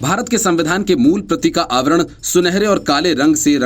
भारत के संविधान के मूल प्रति का आवरण सुनहरे और काले रंग से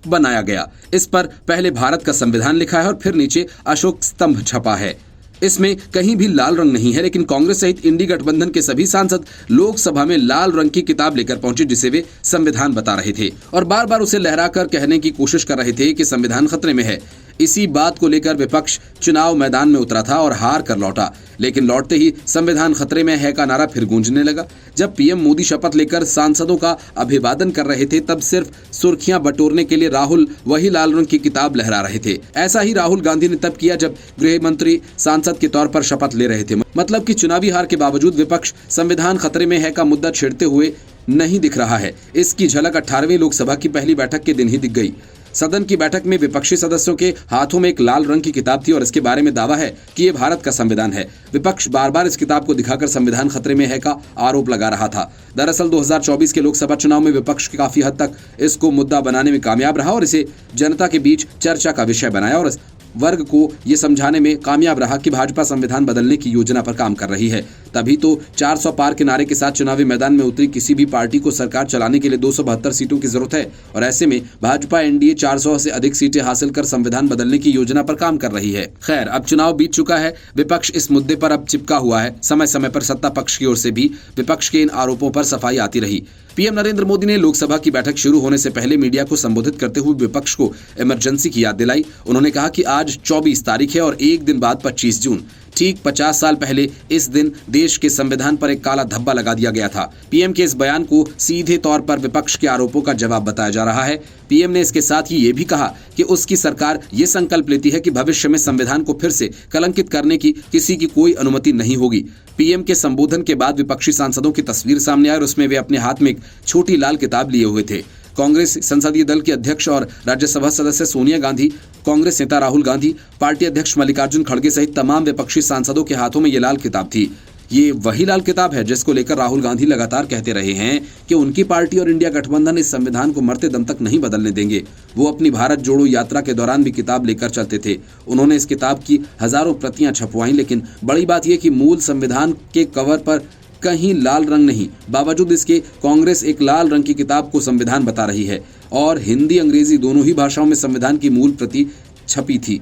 बनाया गया। इस पर पहले भारत का संविधान लिखा है और फिर नीचे अशोक स्तंभ छपा है। इसमें कहीं भी लाल रंग नहीं है, लेकिन कांग्रेस सहित इंडी गठबंधन के सभी सांसद लोकसभा में लाल रंग की किताब लेकर पहुंचे, जिसे वे संविधान बता रहे थे और बार बार उसे लहराकर कहने की कोशिश कर रहे थे कि संविधान खतरे में है। इसी बात को लेकर विपक्ष चुनाव मैदान में उतरा था और हार कर लौटा, लेकिन लौटते ही संविधान खतरे में है का नारा फिर गूंजने लगा। जब पीएम मोदी शपथ लेकर सांसदों का अभिवादन कर रहे थे, तब सिर्फ सुर्खियां बटोरने के लिए राहुल वही लाल रंग की किताब लहरा रहे थे। ऐसा ही राहुल गांधी ने तब किया जब गृह मंत्री सांसद के तौर पर शपथ ले रहे थे। मतलब कि चुनावी हार के बावजूद विपक्ष संविधान खतरे में है का मुद्दा छेड़ते हुए नहीं दिख रहा है। इसकी झलक 18वीं लोकसभा की पहली बैठक के दिन ही दिख गई। सदन की बैठक में विपक्षी सदस्यों के हाथों में एक लाल रंग की किताब थी और इसके बारे में दावा है कि ये भारत का संविधान है। विपक्ष बार बार इस किताब को दिखाकर संविधान खतरे में है का आरोप लगा रहा था। दरअसल 2024 के लोकसभा चुनाव में विपक्ष काफी हद तक इसको मुद्दा बनाने में कामयाब रहा और इसे जनता के बीच चर्चा का विषय बनाया और वर्ग को ये समझाने में कामयाब रहा कि भाजपा संविधान बदलने की योजना पर काम कर रही है। तभी तो 400 पार के नारे के साथ चुनावी मैदान में उतरी किसी भी पार्टी को सरकार चलाने के लिए 272 सीटों की जरूरत है और ऐसे में भाजपा एनडीए 400 से अधिक सीटें हासिल कर संविधान बदलने की योजना पर काम कर रही है। खैर, अब चुनाव बीत चुका है, विपक्ष इस मुद्दे पर अब चिपका हुआ है। समय समय पर सत्ता पक्ष की ओर से भी विपक्ष के इन आरोपों पर सफाई आती रही। पीएम नरेंद्र मोदी ने लोकसभा की बैठक शुरू होने से पहले मीडिया को संबोधित करते हुए विपक्ष को इमरजेंसी की याद दिलाई। उन्होंने कहा कि आज 24 तारीख है और एक दिन बाद 25 जून। ठीक 50 साल पहले इस दिन देश के संविधान पर एक काला धब्बा लगा दिया गया था। पीएम के इस बयान को सीधे तौर पर विपक्ष के आरोपों का जवाब बताया जा रहा है। पीएम ने इसके साथ ही ये भी कहा कि उसकी सरकार ये संकल्प लेती है कि भविष्य में संविधान को फिर से कलंकित करने की किसी की कोई अनुमति नहीं होगी। पीएम के संबोधन के बाद विपक्षी सांसदों की तस्वीर सामने आई और उसमें वे अपने हाथ में एक छोटी लाल किताब लिए हुए थे। कांग्रेस संसदीय दल के अध्यक्ष और राज्यसभा सदस्य सोनिया गांधी, कांग्रेस नेता राहुल गांधी, पार्टी अध्यक्ष मल्लिकार्जुन खड़गे सहित तमाम विपक्षी सांसदों के हाथों में ये लाल किताब थी। ये वही लाल किताब है जिसको लेकर राहुल गांधी लगातार कहते रहे हैं कि उनकी पार्टी और इंडिया गठबंधन इस संविधान को मरते दम तक नहीं बदलने देंगे। वो अपनी भारत जोड़ो यात्रा के दौरान भी किताब लेकर चलते थे। उन्होंने इस किताब की हजारों प्रतियां छपवाई, लेकिन बड़ी बात यह कि मूल संविधान के कवर पर कहीं लाल रंग नहीं, बावजूद इसके कांग्रेस एक लाल रंग की किताब को संविधान बता रही है और हिंदी अंग्रेजी दोनों ही भाषाओं में संविधान की मूल प्रति छपी थी।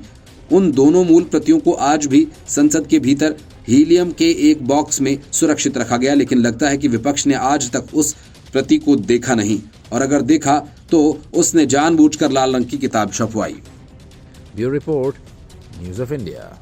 उन दोनों मूल प्रतियों को आज भी संसद के भीतर हीलियम के एक बॉक्स में सुरक्षित रखा गया, लेकिन लगता है कि विपक्ष ने आज तक उस प्रति को देखा नहीं और अगर देखा तो उसने जानबूझकर लाल रंग की किताब छपवाई। Bureau report, news of India.